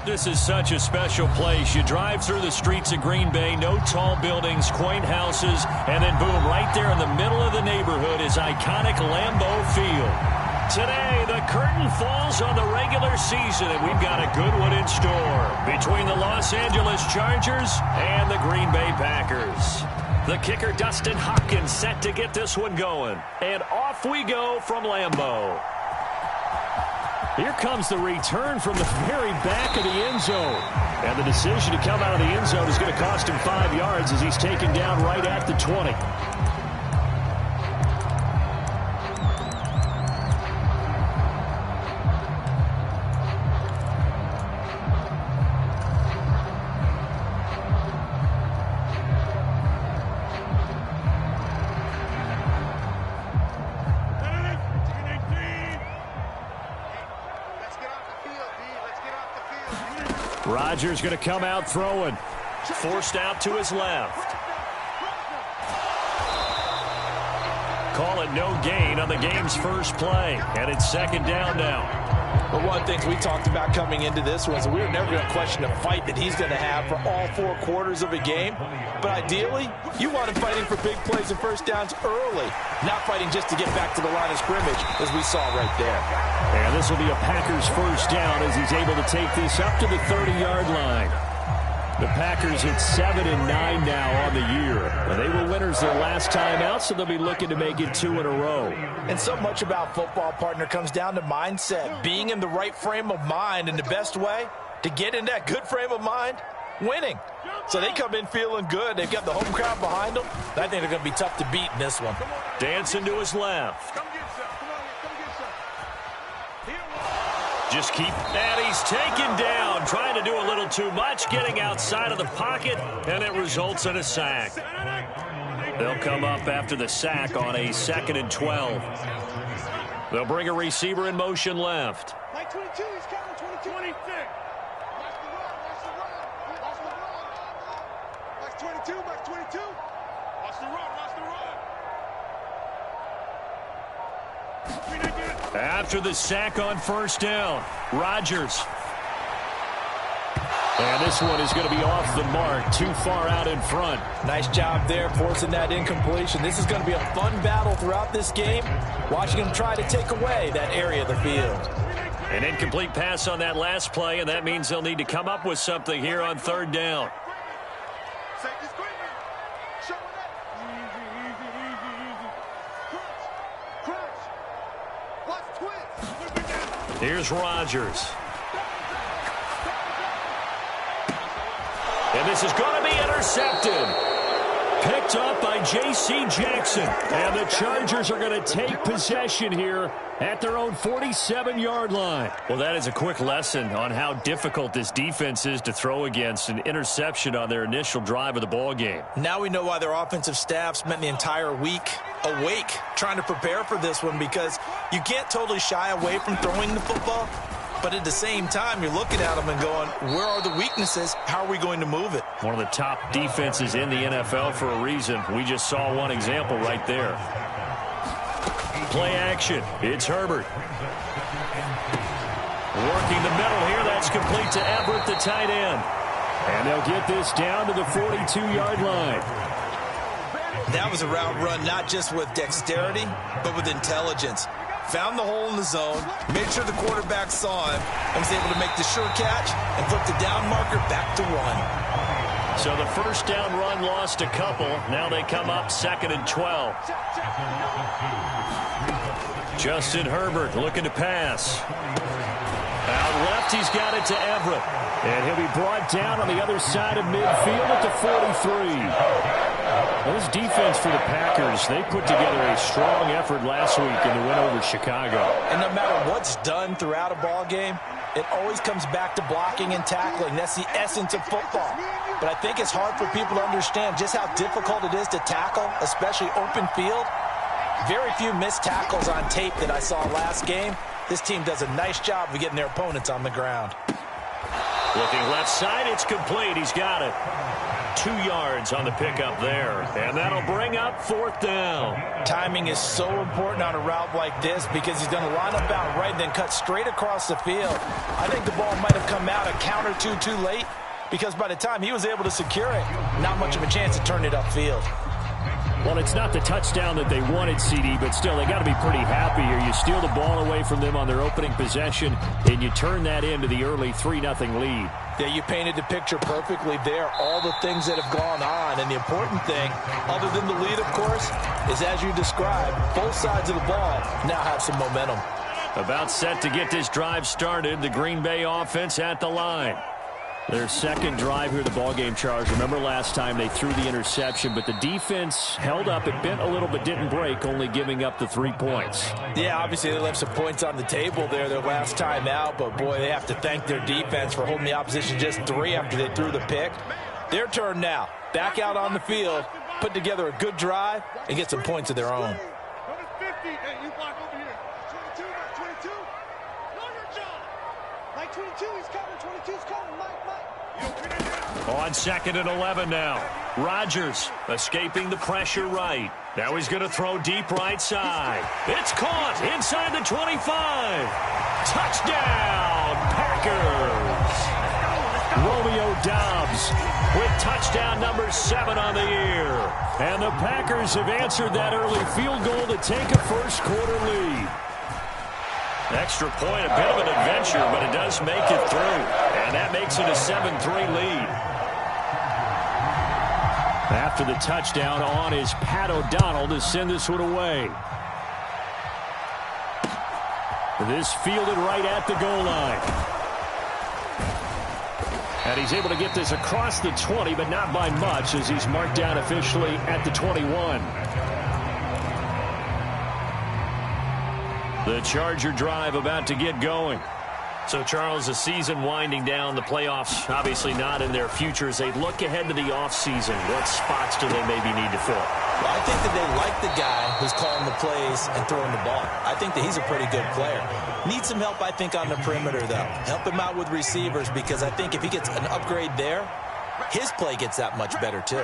This is such a special place. You drive through the streets of Green Bay, no tall buildings, quaint houses, and then boom, right there in the middle of the neighborhood is iconic Lambeau Field. Today, the curtain falls on the regular season, and we've got a good one in store between the Los Angeles Chargers and the Green Bay Packers. The kicker, Dustin Hopkins, set to get this one going. And off we go from Lambeau. Here comes the return from the very back of the end zone. And the decision to come out of the end zone is going to cost him 5 yards as he's taken down right at the 20. Rodgers going to come out throwing. Forced out to his left. Call it no gain on the game's first play. And it's second down now. Well, one of the things we talked about coming into this was we were never going to question the fight that he's going to have for all 4 quarters of a game. But ideally, you want him fighting for big plays and first downs early, not fighting just to get back to the line of scrimmage, as we saw right there. And this will be a Packers first down as he's able to take this up to the 30-yard line. The Packers at 7-9 now on the year. And they were winners their last time out, so they'll be looking to make it 2 in a row. And so much about football, partner, comes down to mindset, being in the right frame of mind. And the best way to get in that good frame of mind, winning. So they come in feeling good. They've got the home crowd behind them. I think they're going to be tough to beat in this one. Dancing to his left. Just keep that. He's taken down, trying to do a little too much, getting outside of the pocket, and it results in a sack. They'll come up after the sack on a 2nd and 12. They'll bring a receiver in motion left. Mike 22, he's counting 22. 26. Max 22, Max 22. Watch the run, watch the run. After the sack on first down, Rodgers. And this one is going to be off the mark, too far out in front. Nice job there forcing that incompletion. This is going to be a fun battle throughout this game, watching him try to take away that area of the field. An incomplete pass on that last play, and that means they'll need to come up with something here on third down. Here's Rodgers. And this is going to be intercepted. Picked up by J.C. Jackson. And the Chargers are going to take possession here at their own 47-yard line. Well, that is a quick lesson on how difficult this defense is to throw against. An interception on their initial drive of the ball game. Now we know why their offensive staff spent the entire week awake trying to prepare for this one, because you can't totally shy away from throwing the football. But at the same time, you're looking at them and going, where are the weaknesses? How are we going to move it? One of the top defenses in the NFL for a reason. We just saw one example right there. Play action. It's Herbert. Working the middle here. That's complete to Everett, the tight end. And they'll get this down to the 42-yard line. That was a route run not just with dexterity, but with intelligence. Found the hole in the zone, made sure the quarterback saw him, and was able to make the sure catch and flip the down marker back to 1. So the first down run lost a couple. Now they come up 2nd and 12. Justin Herbert looking to pass. Out left, he's got it to Everett. And he'll be brought down on the other side of midfield at the 43. This defense for the Packers, they put together a strong effort last week in the win over Chicago. And no matter what's done throughout a ball game, it always comes back to blocking and tackling. That's the essence of football. But I think it's hard for people to understand just how difficult it is to tackle, especially open field. Very few missed tackles on tape that I saw last game. This team does a nice job of getting their opponents on the ground. Looking left side, it's complete. He's got it. 2 yards on the pickup there. And that'll bring up 4th down. Timing is so important on a route like this because he's going to line up out right and then cut straight across the field. I think the ball might have come out a count or two too late because by the time he was able to secure it, not much of a chance to turn it upfield. Well, it's not the touchdown that they wanted, CD, but still, they got to be pretty happy here. You steal the ball away from them on their opening possession, and you turn that into the early 3-0 lead. Yeah, you painted the picture perfectly there, all the things that have gone on. And the important thing, other than the lead, of course, is as you described, both sides of the ball now have some momentum. About set to get this drive started, the Green Bay offense at the line. Their second drive here, the ballgame, Charles. Remember last time they threw the interception, but the defense held up. It bent a little but didn't break, only giving up the 3 points. Yeah, obviously they left some points on the table there their last time out, but boy, they have to thank their defense for holding the opposition just 3 after they threw the pick. Their turn now. Back out on the field, put together a good drive, and get some points of their own. Number 50. Hey, you block over here. 22, Mike 22. Know your job. Mike 22, he's coming. 22's coming. Mike. On 2nd and 11 now. Rodgers escaping the pressure right. Now he's going to throw deep right side. It's caught inside the 25. Touchdown, Packers. Romeo Doubs with touchdown number 7 on the year. And the Packers have answered that early field goal to take a first-quarter lead. Extra point, a bit of an adventure, but it does make it through. And that makes it a 7-3 lead. After the touchdown on is Pat O'Donnell to send this one away. This fielded right at the goal line. And he's able to get this across the 20, but not by much as he's marked down officially at the 21. The Charger drive about to get going. So, Charles, the season winding down, the playoffs obviously not in their future. As they look ahead to the offseason, what spots do they maybe need to fill? Well, I think that they like the guy who's calling the plays and throwing the ball. I think that he's a pretty good player. Needs some help, I think, on the perimeter, though. Help him out with receivers because I think if he gets an upgrade there, his play gets that much better, too.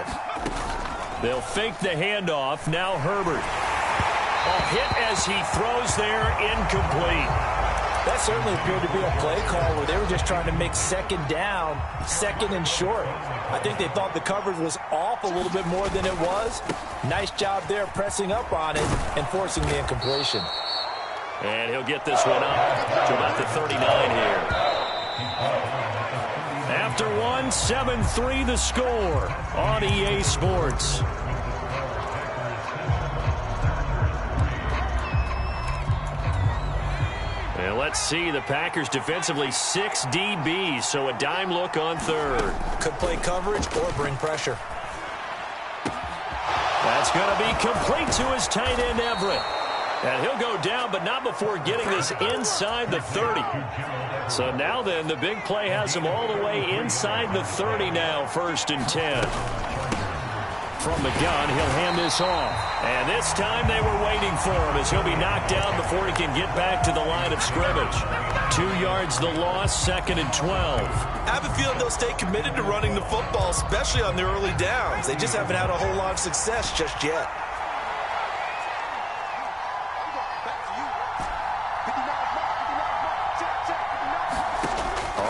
They'll fake the handoff. Now Herbert. A hit as he throws there, incomplete. That certainly appeared to be a play call where they were just trying to make second down, second and short. I think they thought the coverage was off a little bit more than it was. Nice job there pressing up on it and forcing the incompletion. And he'll get this one up to about the 39 here. After one, 7-3 the score on EA Sports. And let's see, the Packers defensively 6 DBs, so a dime look on third. Could play coverage or bring pressure. That's going to be complete to his tight end, Everett. And he'll go down, but not before getting this inside the 30. So now then, the big play has him all the way inside the 30 now, 1st and 10. From the gun, he'll hand this off. And this time they were waiting for him as he'll be knocked down before he can get back to the line of scrimmage. 2 yards the loss, 2nd and 12. I have a feeling they'll stay committed to running the football, especially on their early downs. They just haven't had a whole lot of success just yet.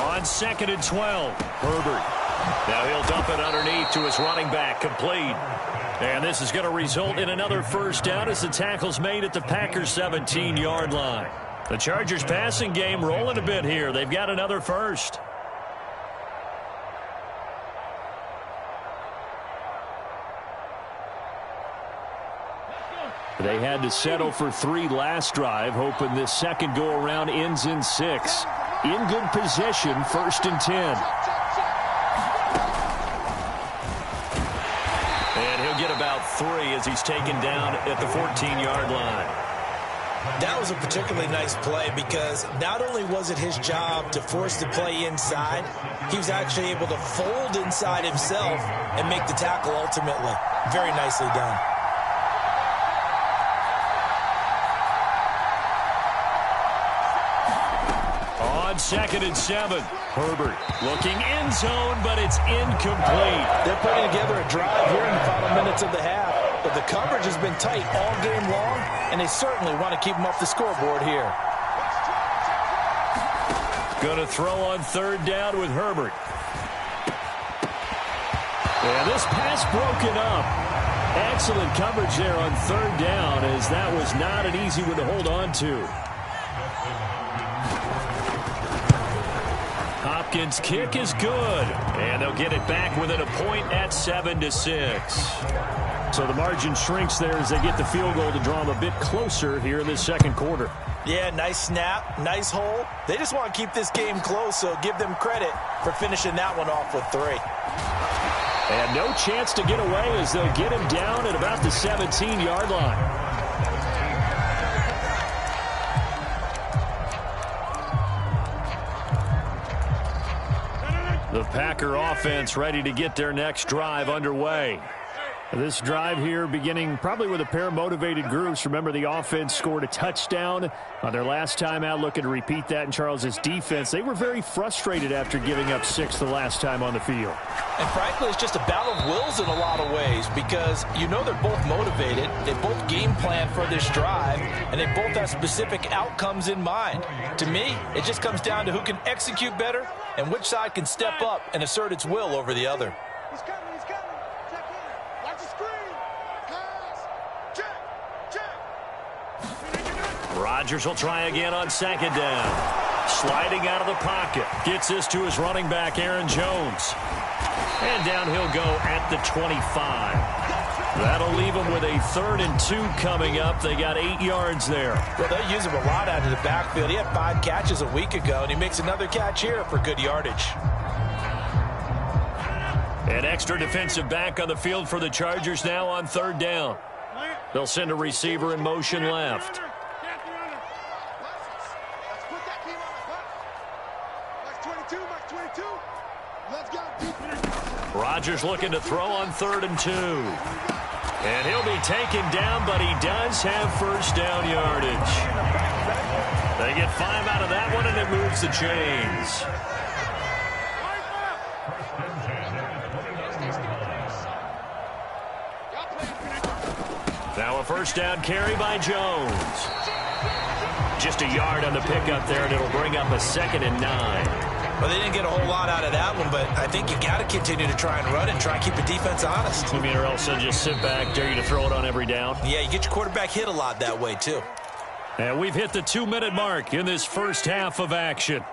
On 2nd and 12, Herbert. Now he'll dump it underneath to his running back, complete. And this is going to result in another first down as the tackle's made at the Packers' 17-yard line. The Chargers' passing game rolling a bit here. They've got another first. They had to settle for 3 last drive, hoping this second go-around ends in 6. In good position, 1st and 10. And he'll get about 3 as he's taken down at the 14-yard line. That was a particularly nice play because not only was it his job to force the play inside, he was actually able to fold inside himself and make the tackle ultimately. Very nicely done. on 2nd and 7. Herbert looking end zone, but it's incomplete. They're putting together a drive here in the final minutes of the half, but the coverage has been tight all game long, and they certainly want to keep them off the scoreboard here. Going to throw on 3rd down with Herbert. And this pass broken up. Excellent coverage there on 3rd down, as that was not an easy one to hold on to. Hopkins' kick is good, and they'll get it back within a point at 7-6. So the margin shrinks there as they get the field goal to draw them a bit closer here in this 2nd quarter. Yeah, nice snap, nice hole. They just want to keep this game close, so give them credit for finishing that one off with 3. And no chance to get away as they'll get him down at about the 17-yard line. The Packer offense ready to get their next drive underway. This drive here beginning probably with a pair of motivated groups. Remember, the offense scored a touchdown on their last time out, looking to repeat that in Charles's defense. They were very frustrated after giving up 6 the last time on the field. And frankly, it's just a battle of wills in a lot of ways, because you know they're both motivated, they both game plan for this drive, and they both have specific outcomes in mind. To me, it just comes down to who can execute better and which side can step up and assert its will over the other. He's coming, he's coming. Check in. Watch the screen. Pass. Check. Rodgers will try again on 2nd down. Sliding out of the pocket. Gets this to his running back, Aaron Jones. And down he'll go at the 25. That'll leave him with a 3rd and 2 coming up. They got 8 yards there. Well, they use him a lot out of the backfield. He had 5 catches a week ago, and he makes another catch here for good yardage. An extra defensive back on the field for the Chargers now on 3rd down. They'll send a receiver in motion left. Rodgers looking to throw on 3rd and 2. And he'll be taken down, but he does have 1st down yardage. They get 5 out of that one, and it moves the chains. Now a 1st down carry by Jones. Just a yard on the pickup there, and it'll bring up a 2nd and 9. Well, they didn't get a whole lot out of that one, but I think you got to continue to try and run and try and keep the defense honest. You mean, or else they'll just sit back, dare you to throw it on every down? Yeah, you get your quarterback hit a lot that way, too. And we've hit the 2-minute mark in this first half of action.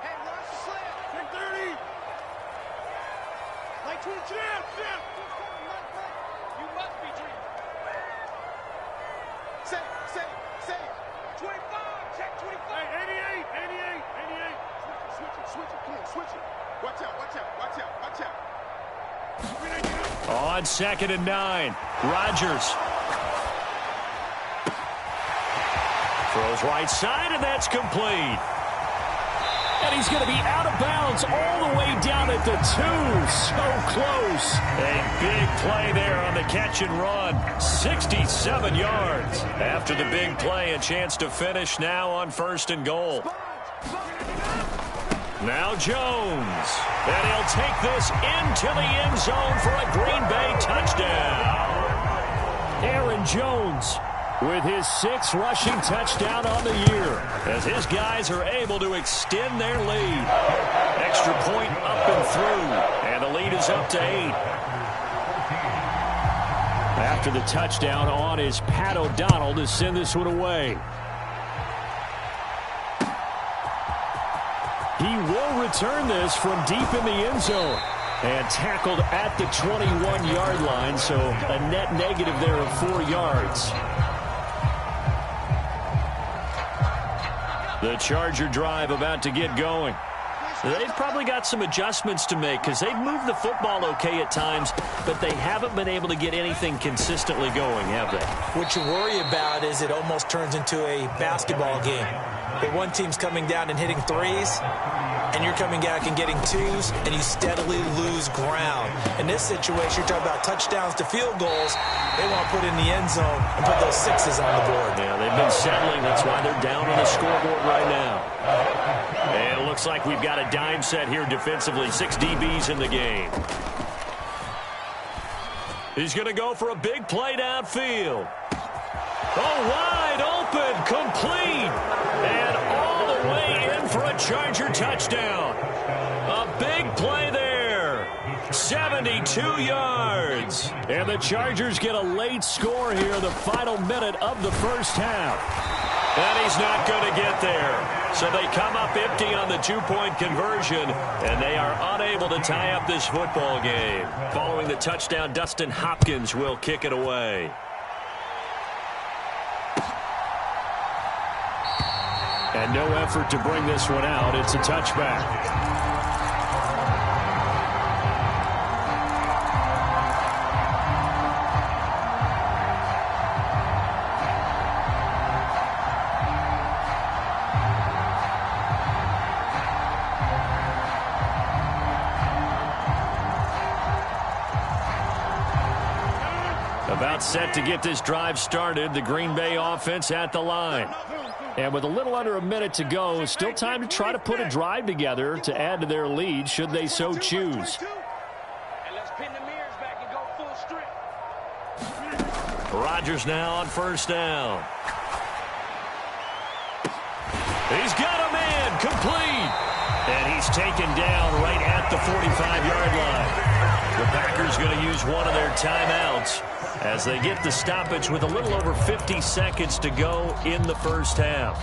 On 2nd and 9, Rodgers throws right side, and that's complete. And he's going to be out of bounds all the way down at the 2. So close. A big play there on the catch and run. 67 yards. After the big play, a chance to finish now on 1st and goal. Now Jones. And he'll take this into the end zone for a Green Bay touchdown. Aaron Jones with his 6th rushing touchdown on the year, as his guys are able to extend their lead. Extra point up and through, and the lead is up to 8. After the touchdown on is Pat O'Donnell to send this one away. He will return this from deep in the end zone and tackled at the 21-yard line, so a net negative there of 4 yards. The Charger drive about to get going. They've probably got some adjustments to make because they've moved the football okay at times, but they haven't been able to get anything consistently going, have they? What you worry about is it almost turns into a basketball game. The one team's coming down and hitting threes, and you're coming back and getting twos, and you steadily lose ground. In this situation, you're talking about touchdowns to field goals. They want to put in the end zone and put those sixes on the board. Yeah, they've been settling. That's why they're down on the scoreboard right now. And it looks like we've got a dime set here defensively. 6 DBs in the game. He's going to go for a big play downfield. Oh, wide open, complete, and all the way in for a Charger touchdown. A big play there, 72 yards. And the Chargers get a late score here in the final minute of the first half. And he's not going to get there. So they come up empty on the 2-point conversion, and they are unable to tie up this football game. Following the touchdown, Dustin Hopkins will kick it away. And no effort to bring this one out. It's a touchback. About set to get this drive started. The Green Bay offense at the line. And with a little under a minute to go, still time to try to put a drive together to add to their lead should they so choose. Rodgers now on first down. He's got a man complete. And he's taken down right at the 45-yard line. The Packers going to use one of their timeouts as they get the stoppage with a little over 50 seconds to go in the first half.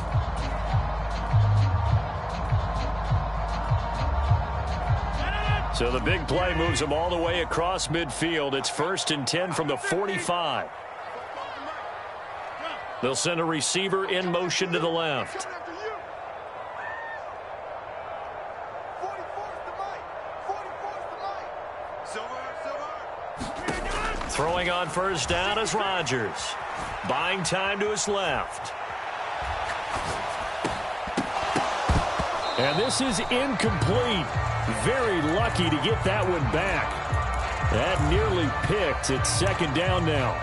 So the big play moves them all the way across midfield. It's 1st and 10 from the 45. They'll send a receiver in motion to the left. Throwing on first down is Rodgers. Buying time to his left. And this is incomplete. Very lucky to get that one back. That nearly picked. It's 2nd down now.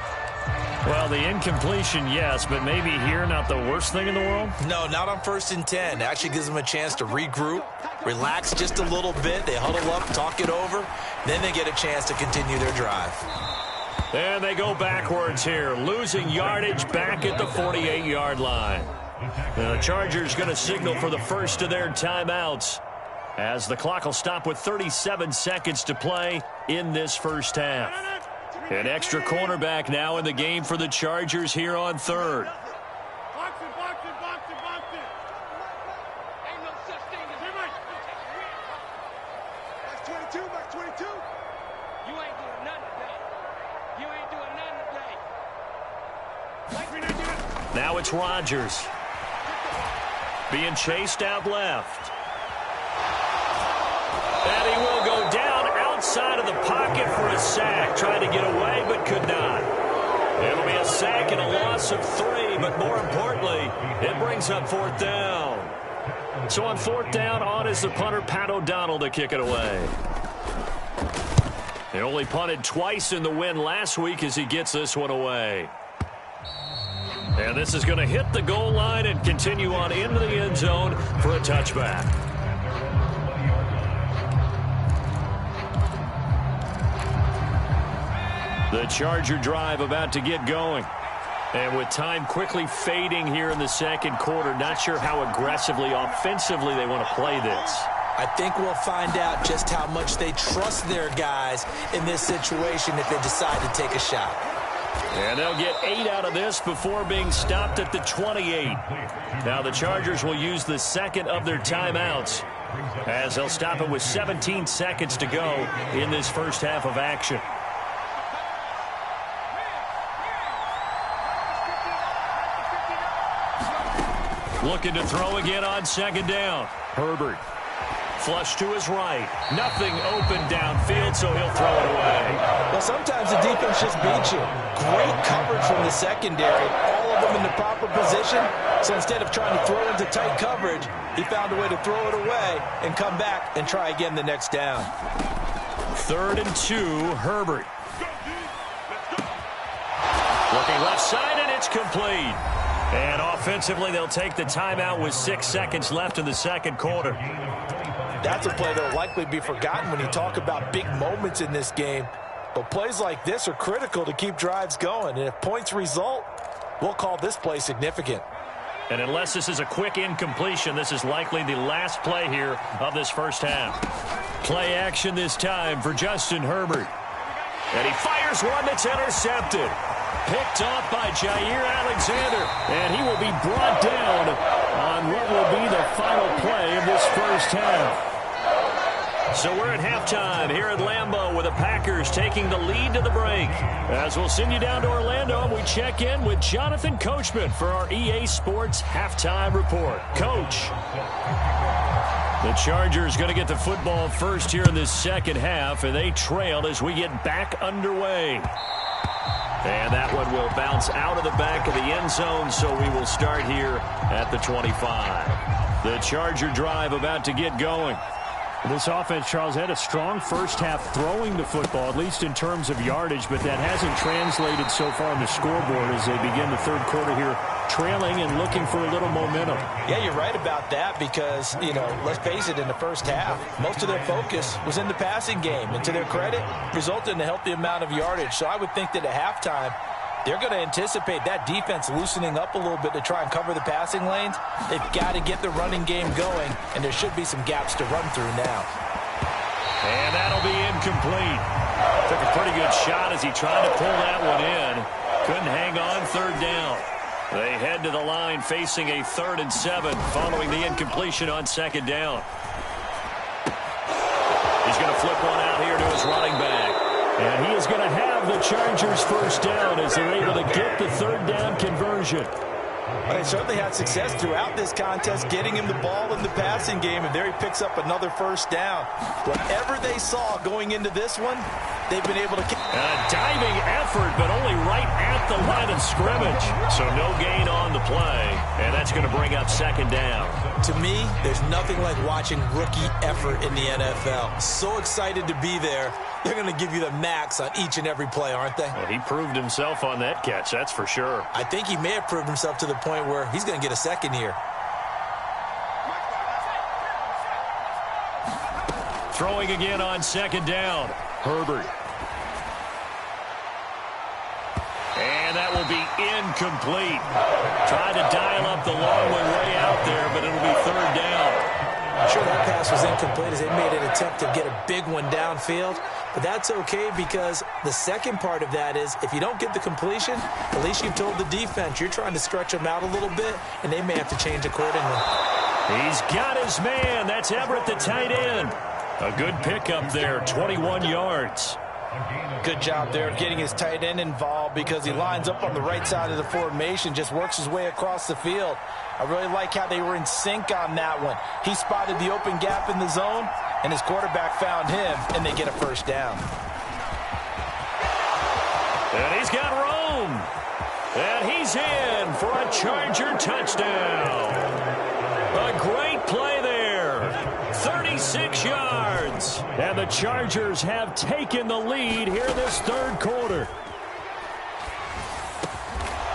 Well, the incompletion, yes, but maybe here not the worst thing in the world? No, not on 1st and 10. It actually gives them a chance to regroup, relax just a little bit. They huddle up, talk it over. Then they get a chance to continue their drive. And they go backwards here, losing yardage back at the 48-yard line. The Chargers going to signal for the first of their timeouts as the clock will stop with 37 seconds to play in this first half. An extra cornerback now in the game for the Chargers here on 3rd. Now it's Rodgers. Being chased out left. And he will go down outside of the pocket for a sack. Tried to get away, but could not. It'll be a sack and a loss of 3, but more importantly, it brings up 4th down. So on 4th down, on is the punter, Pat O'Donnell, to kick it away. He only punted twice in the win last week as he gets this one away. And this is going to hit the goal line and continue on into the end zone for a touchback. The Charger drive about to get going. And with time quickly fading here in the 2nd quarter, not sure how aggressively, offensively they want to play this. I think we'll find out just how much they trust their guys in this situation if they decide to take a shot. And they'll get 8 out of this before being stopped at the 28. Now the Chargers will use the 2nd of their timeouts as they'll stop it with 17 seconds to go in this first half of action. Looking to throw again on 2nd down. Herbert. Flush to his right. Nothing open downfield, so he'll throw it away. Well, sometimes the defense just beats you. Great coverage from the secondary. All of them in the proper position. So instead of trying to throw into tight coverage, he found a way to throw it away and come back and try again the next down. 3rd and 2, Herbert. Looking left side, and it's complete. And offensively, they'll take the timeout with 6 seconds left in the second quarter. That's a play that will likely be forgotten when you talk about big moments in this game. But plays like this are critical to keep drives going. And if points result, we'll call this play significant. And unless this is a quick incompletion, this is likely the last play here of this first half. Play action this time for Justin Herbert. And he fires one that's intercepted. Picked off by Jair Alexander. And he will be brought down on what will be the final play of this first half. So we're at halftime here at Lambeau with the Packers taking the lead to the break. As we'll send you down to Orlando, we check in with Jonathan Coachman for our EA Sports Halftime Report. Coach. The Chargers going to get the football first here in this second half, and they trail as we get back underway. And that one will bounce out of the back of the end zone, so we will start here at the 25. The Charger drive about to get going. This offense, Charles, had a strong first half throwing the football, at least in terms of yardage, but that hasn't translated so far on the scoreboard as they begin the third quarter here, trailing and looking for a little momentum. Yeah, you're right about that because, let's face it, in the first half, most of their focus was in the passing game. And to their credit, resulted in a healthy amount of yardage. So I would think that at halftime, they're going to anticipate that defense loosening up a little bit to try and cover the passing lanes. They've got to get the running game going, and there should be some gaps to run through now. And that'll be incomplete. Took a pretty good shot as he tried to pull that one in. Couldn't hang on, third down. They head to the line facing a 3rd and 7 following the incompletion on second down. He's going to flip one out here to his running back. And he is going to have the Chargers first down as they're able to get the 3rd down conversion. They certainly had success throughout this contest, getting him the ball in the passing game, and there he picks up another first down. Whatever they saw going into this one, they've been able to... A diving effort, but only right at the line of scrimmage. So no gain on the play, and that's going to bring up second down. To me, there's nothing like watching rookie effort in the NFL. So excited to be there. They're going to give you the max on each and every play, aren't they? Well, he proved himself on that catch, that's for sure. I think he may have proved himself to the point where he's going to get a second here. Throwing again on second down. Herbert. And that will be incomplete. Tried to dial up the long one way out there, but it'll be 3rd down. I'm sure that pass was incomplete as they made an attempt to get a big one downfield. But that's okay because the second part of that is if you don't get the completion, at least you've told the defense you're trying to stretch them out a little bit, and they may have to change accordingly. He's got his man. That's Everett, the tight end. A good pickup there, 21 yards. Good job there of getting his tight end involved because he lines up on the right side of the formation, just works his way across the field. I really like how they were in sync on that one. He spotted the open gap in the zone, and his quarterback found him, and they get a first down. And he's got room. And he's in for a Charger touchdown. A great play there. 36 yards. And the Chargers have taken the lead here this third quarter.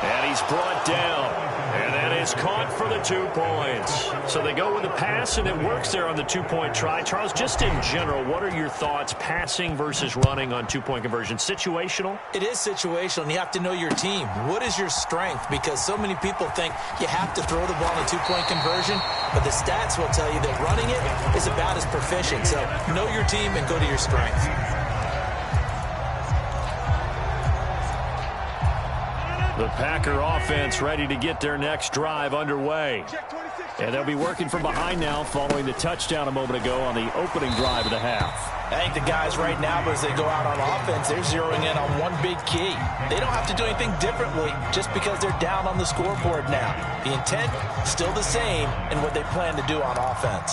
And he's brought down. And that is caught for the 2 points. So they go with the pass, and it works there on the 2-point try. Charles, just in general, what are your thoughts passing versus running on 2-point conversion? Situational? It is situational, and you have to know your team. What is your strength? Because so many people think you have to throw the ball in a 2-point conversion, but the stats will tell you that running it is about as proficient. So know your team and go to your strength. The Packer offense ready to get their next drive underway. And they'll be working from behind now following the touchdown a moment ago on the opening drive of the half. I think the guys right now, as they go out on offense, they're zeroing in on one big key. They don't have to do anything differently just because they're down on the scoreboard now. The intent, still the same, and what they plan to do on offense.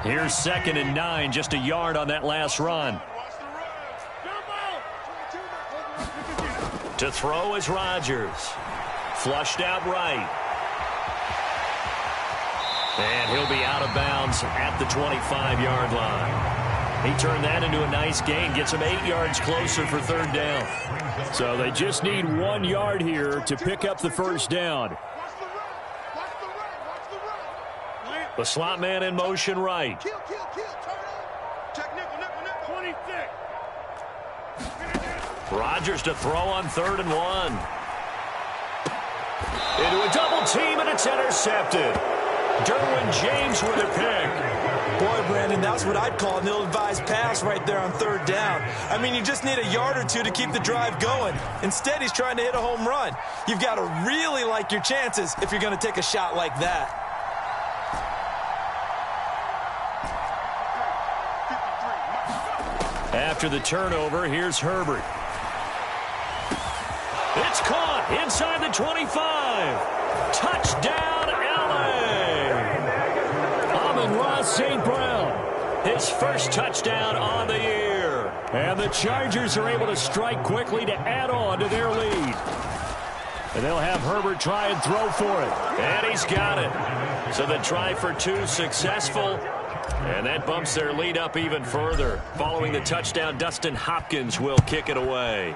Here's 2nd and 9, just a yard on that last run. To throw is Rodgers. Flushed out right. And he'll be out of bounds at the 25-yard line. He turned that into a nice gain. Gets him 8 yards closer for third down. So they just need 1 yard here to pick up the first down. The slot man in motion right. Check nickel. 26. Rodgers to throw on 3rd and 1. Into a double team, and it's intercepted. Derwin James with a pick. Boy, Brandon, that's what I'd call an ill-advised pass right there on 3rd down. I mean, you just need a yard or two to keep the drive going. Instead, he's trying to hit a home run. You've got to really like your chances if you're going to take a shot like that. After the turnover, here's Herbert. It's caught inside the 25. Touchdown, L.A. Amon-Ra St. Brown. His first touchdown on the year. And the Chargers are able to strike quickly to add on to their lead. And they'll have Herbert try and throw for it. And he's got it. So the try for 2 successful. And that bumps their lead up even further. Following the touchdown, Dustin Hopkins will kick it away.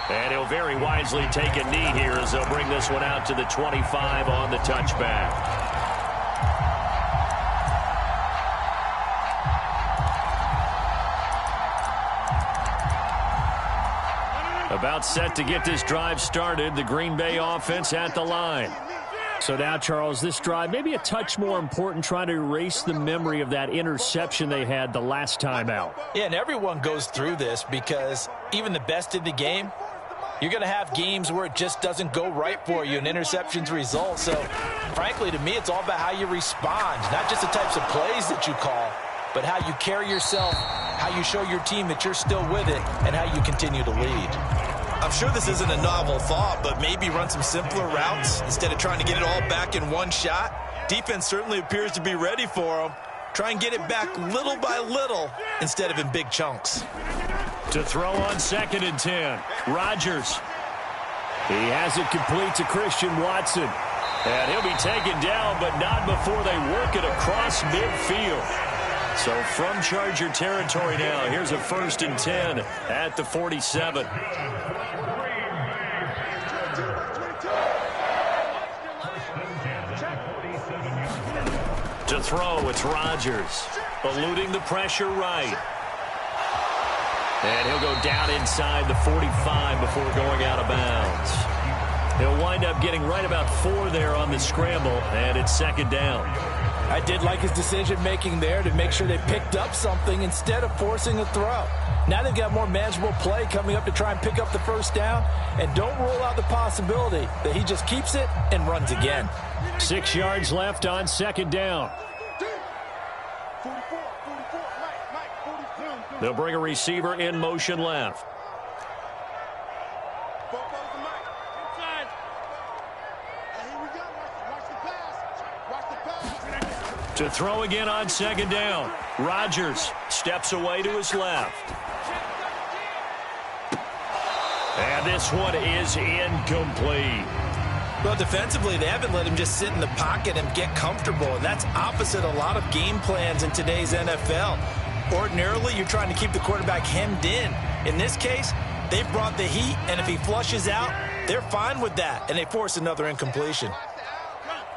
And he'll very wisely take a knee here as they'll bring this one out to the 25 on the touchback. About set to get this drive started. The Green Bay offense at the line. So now, Charles, this drive maybe a touch more important, trying to erase the memory of that interception they had the last time out. Yeah, and everyone goes through this because even the best in the game, you're going to have games where it just doesn't go right for you and interceptions result. So, frankly, to me, it's all about how you respond, not just the types of plays that you call, but how you carry yourself, how you show your team that you're still with it, and how you continue to lead. I'm sure this isn't a novel thought, but maybe run some simpler routes instead of trying to get it all back in one shot. Defense certainly appears to be ready for them. Try and get it back little by little instead of in big chunks. To throw on 2nd and 10. Rodgers. He has it complete to Christian Watson. And he'll be taken down, but not before they work it across midfield. So from Charger territory now, here's a 1st and 10 at the 47. To throw, it's Rodgers. Eluding the pressure right. And he'll go down inside the 45 before going out of bounds. He'll wind up getting right about 4 there on the scramble, and it's 2nd down. I did like his decision-making there to make sure they picked up something instead of forcing a throw. Now they've got more manageable play coming up to try and pick up the 1st down, and don't rule out the possibility that he just keeps it and runs again. 6 yards left on 2nd down. They'll bring a receiver in motion left. To throw again on 2nd down. Rodgers steps away to his left. And this one is incomplete. Well, defensively, they haven't let him just sit in the pocket and get comfortable, and that's opposite a lot of game plans in today's NFL. Ordinarily, you're trying to keep the quarterback hemmed in. In this case, they've brought the heat, and if he flushes out, they're fine with that, and they force another incompletion.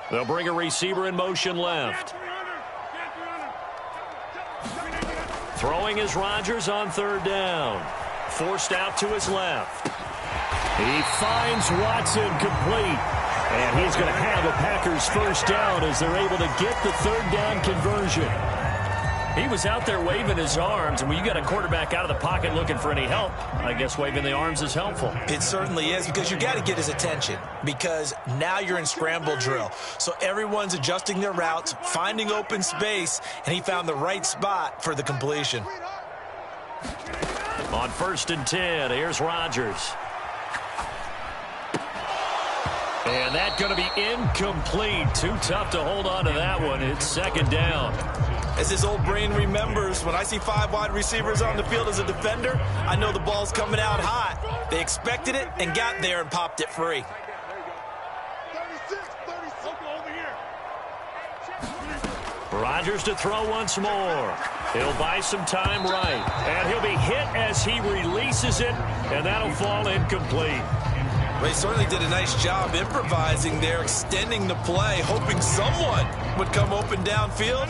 They'll bring a receiver in motion left. Throwing is Rodgers on 3rd down. Forced out to his left. He finds Watson complete. And he's going to have a Packers 1st down as they're able to get the 3rd down conversion. He was out there waving his arms, and when you got a quarterback out of the pocket looking for any help, I guess waving the arms is helpful. It certainly is, because you got to get his attention, because now you're in scramble drill. So everyone's adjusting their routes, finding open space, and he found the right spot for the completion. On 1st and 10, here's Rodgers. And that's going to be incomplete. Too tough to hold on to that one. It's 2nd down. As his old brain remembers, when I see 5 wide receivers on the field as a defender, I know the ball's coming out hot. They expected it and got there and popped it free. 36, over here. Rodgers to throw once more. He'll buy some time right. And he'll be hit as he releases it, and that'll fall incomplete. They certainly did a nice job improvising there, extending the play, hoping someone would come open downfield,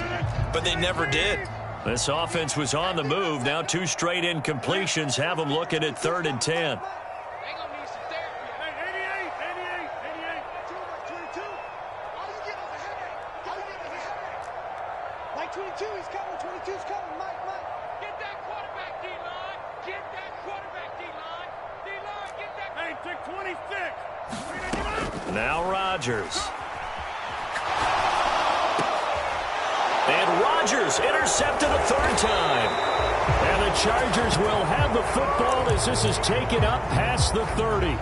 but they never did. This offense was on the move. Now 2 straight incompletions have them looking at 3rd and 10. Like 22, he's coming. 22's coming. Mike. Get that quarterback, D-line. Get that quarterback, D-line. D-line, get that. Hey, take 26. Now Rodgers. And Rodgers intercepted a 3rd time. And the Chargers will have the football as this is taken up past the 30.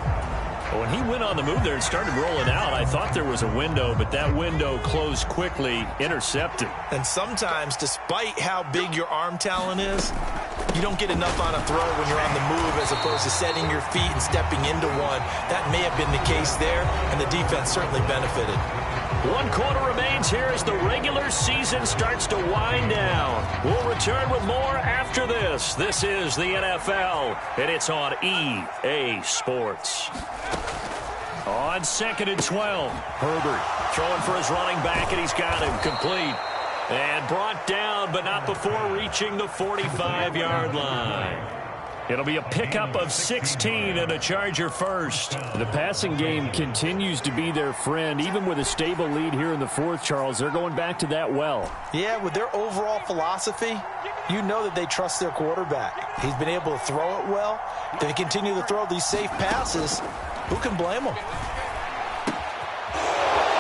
When he went on the move there and started rolling out, I thought there was a window, but that window closed quickly, intercepted. And sometimes, despite how big your arm talent is, you don't get enough on a throw when you're on the move as opposed to setting your feet and stepping into one. That may have been the case there, and the defense certainly benefited. 1 quarter remains here as the regular season starts to wind down. We'll return with more after this. This is the NFL, and it's on EA Sports. On 2nd and 12, Herbert throwing for his running back, and he's got him complete. And brought down, but not before reaching the 45-yard line. It'll be a pickup of 16 and a Charger first. The passing game continues to be their friend. Even with a stable lead here in the 4th, Charles, they're going back to that well. Yeah, with their overall philosophy, you know that they trust their quarterback. He's been able to throw it well. If they continue to throw these safe passes, who can blame them?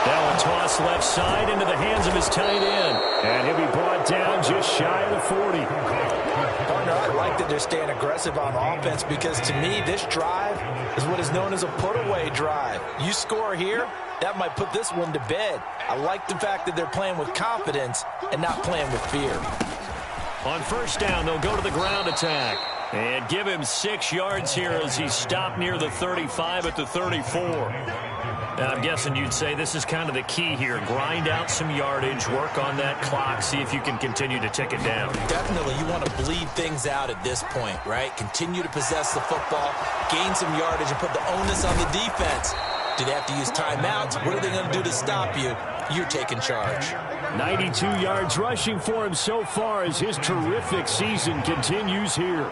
Now a toss left side into the hands of his tight end. And he'll be brought down just shy of the 40. Partner, I like that they're staying aggressive on offense because to me, this drive is what is known as a put-away drive. You score here, that might put this one to bed. I like the fact that they're playing with confidence and not playing with fear. On 1st down, they'll go to the ground attack. And give him 6 yards here as he's stopped near the 35 at the 34. Now, I'm guessing you'd say this is kind of the key here. Grind out some yardage, work on that clock, see if you can continue to tick it down. Definitely, you want to bleed things out at this point, right? Continue to possess the football, gain some yardage, and put the onus on the defense. Do they have to use timeouts? What are they going to do to stop you? You're taking charge. 92 yards rushing for him so far as his terrific season continues here.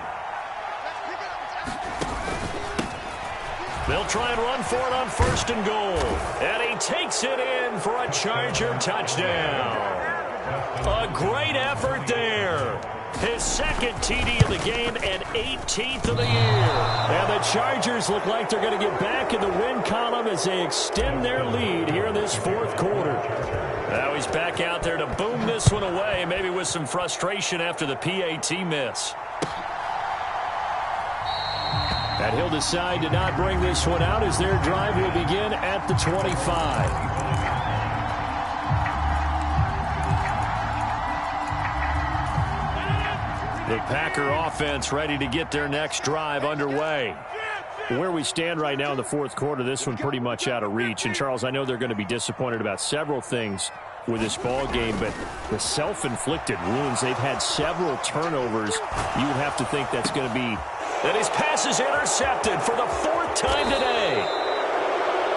They'll try and run for it on 1st and goal. And he takes it in for a Charger touchdown. A great effort there. His 2nd TD of the game and 18th of the year. And the Chargers look like they're going to get back in the win column as they extend their lead here in this 4th quarter. Now he's back out there to boom this one away, maybe with some frustration after the PAT miss. And he'll decide to not bring this one out as their drive will begin at the 25. The Packer offense ready to get their next drive underway. Where we stand right now in the 4th quarter, this one pretty much out of reach. And, Charles, I know they're going to be disappointed about several things with this ball game, but the self-inflicted wounds, they've had several turnovers. You would have to think that's going to be. And his pass is intercepted for the 4th time today.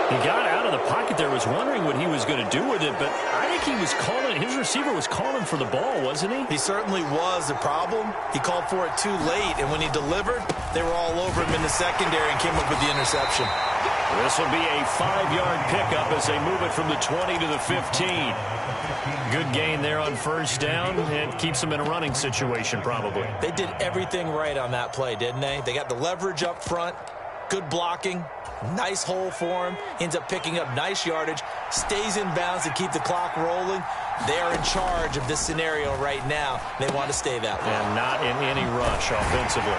He got out of the pocket there, was wondering what he was going to do with it, but I think he was calling, his receiver was calling for the ball, wasn't he? He certainly was. The problem, he called for it too late, and when he delivered, they were all over him in the secondary and came up with the interception. This will be a 5-yard pickup as they move it from the 20 to the 15. Good gain there on 1st down, and keeps them in a running situation probably. They did everything right on that play, didn't they? They got the leverage up front, good blocking, nice hole for him, ends up picking up nice yardage, stays in bounds to keep the clock rolling. They are in charge of this scenario right now. They want to stay that way. And not in any rush offensively.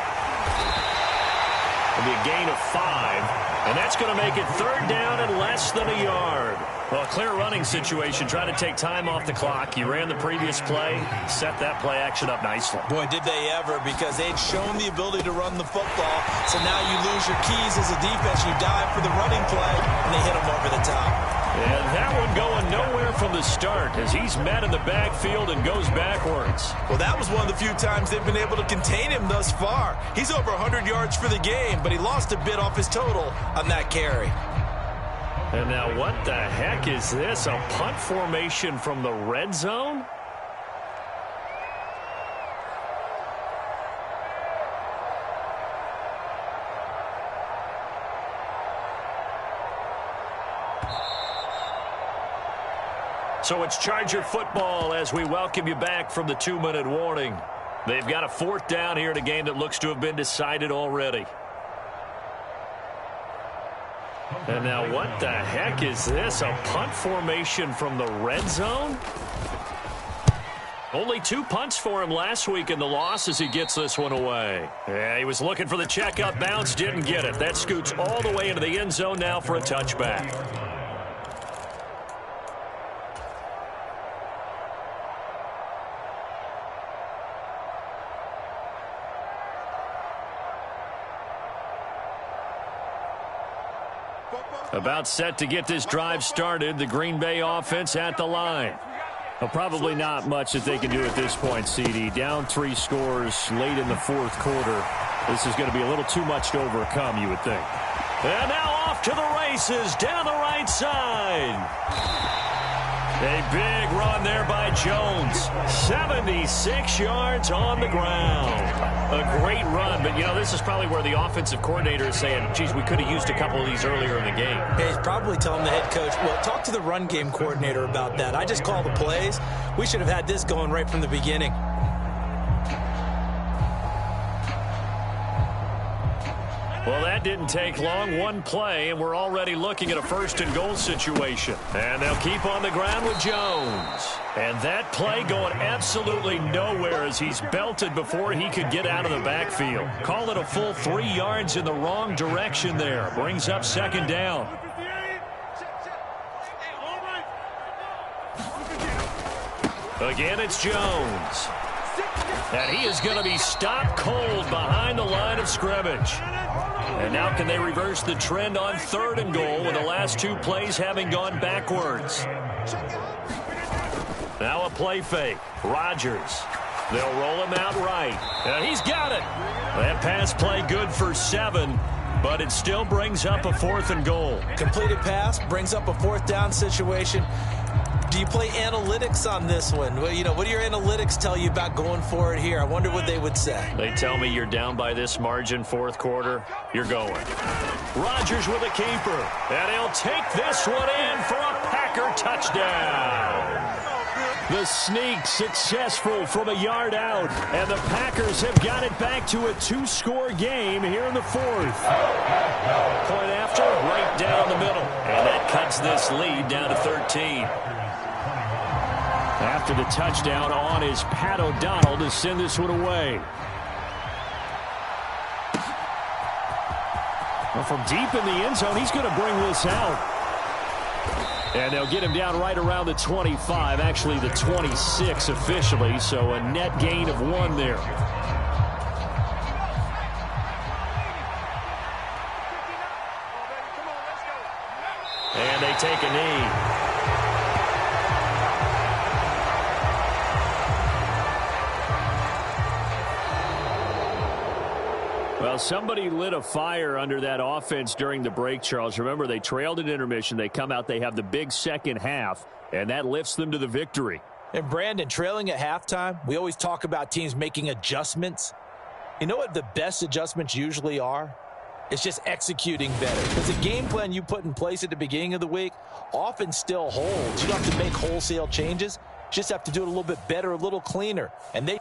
It'll be a gain of 5. And that's going to make it third down and less than a yard. Well, a clear running situation. Try to take time off the clock. You ran the previous play, set that play action up nicely. Boy, did they ever, because they'd shown the ability to run the football. So now you lose your keys as a defense. You dive for the running play, and they hit them over the top. And that one going nowhere from the start as he's met in the backfield and goes backwards. Well, that was one of the few times they've been able to contain him thus far. He's over 100 yards for the game, but he lost a bit off his total on that carry. And now what the heck is this? A punt formation from the red zone? So it's Charger football as we welcome you back from the 2-minute warning. They've got a 4th down here in a game that looks to have been decided already. And now what the heck is this? A punt formation from the red zone? Only 2 punts for him last week in the loss as he gets this one away. Yeah, he was looking for the checkup bounce, didn't get it. That scoots all the way into the end zone now for a touchback. About set to get this drive started. The Green Bay offense at the line. Well, probably not much that they can do at this point, CD. Down 3 scores late in the 4th quarter. This is going to be a little too much to overcome, you would think. And now off to the races down the right side. A big run there by Jones. 76 yards on the ground. A great run, but, you know, this is probably where the offensive coordinator is saying, geez, we could have used a couple of these earlier in the game. Hey, he's probably telling the head coach, well, talk to the run game coordinator about that. I just call the plays. We should have had this going right from the beginning. Well, that didn't take long. One play, and we're already looking at a 1st and goal situation. And they'll keep on the ground with Jones. And that play going absolutely nowhere as he's belted before he could get out of the backfield. Call it a full 3 yards in the wrong direction there. Brings up 2nd down. Again, it's Jones. And he is going to be stopped cold behind the line of scrimmage. And now can they reverse the trend on 3rd and goal with the last 2 plays having gone backwards? Now a play fake. Rodgers. They'll roll him out right. And he's got it. That pass play good for 7, but it still brings up a 4th and goal. Completed pass brings up a 4th down situation. Do you play analytics on this one? Well, you know, what do your analytics tell you about going for it here? I wonder what they would say. They tell me you're down by this margin 4th quarter. You're going. Rodgers with a keeper. And he'll take this one in for a Packer touchdown. The sneak successful from a yard out. And the Packers have got it back to a 2-score game here in the 4th. Point after, right down the middle. And that cuts this lead down to 13. After the touchdown on is Pat O'Donnell to send this one away. Well, from deep in the end zone, he's going to bring this out. And they'll get him down right around the 25, actually the 26 officially, so a net gain of 1 there. And they take a knee. Well, somebody lit a fire under that offense during the break, Charles. Remember, they trailed at intermission. They come out, they have the big second half, and that lifts them to the victory. And, Brandon, trailing at halftime, we always talk about teams making adjustments. You know what the best adjustments usually are? It's just executing better. Because the game plan you put in place at the beginning of the week often still holds. You don't have to make wholesale changes. You just have to do it a little bit better, a little cleaner. And they